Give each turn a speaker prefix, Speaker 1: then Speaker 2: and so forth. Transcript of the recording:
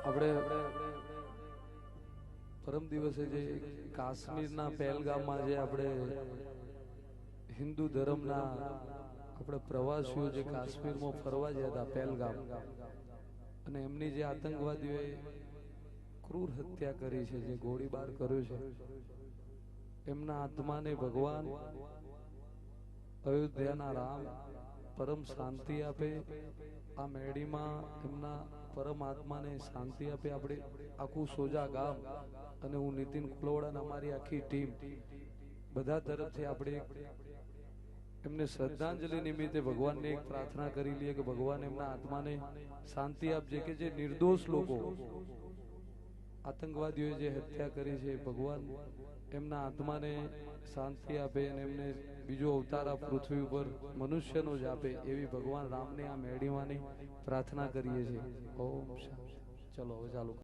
Speaker 1: આપણે પરમ દિવસે જે કાશ્મીરના પહેલગામમાં જે આપણે હિન્દુ ધર્મના આપણે પ્રવાસીઓ જે કાશ્મીરમાં ફરવા ગયા હતા પહેલગામ, અને એમની જે આતંકવાદીઓએ ક્રૂર હત્યા કરી છે, જે ગોળીબાર કર્યો છે, એમના આત્માને ભગવાન અયોધ્યાના રામ પરમ શાંતિ આપે, આ મેળીમાં એમના પરમાત્માને શાંતિ આપે. આપણે આખું સોજા ગામ અને હું નીતિન કુલવાડા અમારી આખી ટીમ બધા તરફથી આપણે એમને શ્રદ્ધાંજલિ નિમિત્તે ભગવાનને એક પ્રાર્થના કરી લઈએ કે ભગવાન એમના આત્માને શાંતિ આપજે, કે જે નિર્દોષ લોકો આતંકવાદીઓએ જે હત્યા કરી છે, ભગવાન એમના આત્માને શાંતિ આપે અને એમને બીજો અવતાર આ પૃથ્વી ઉપર મનુષ્યનો જ આપે, એવી ભગવાન રામને આ મેળીમાંની પ્રાર્થના કરીએ છીએ. ઓમ શાંતિ. ચલો હવે ચાલુ.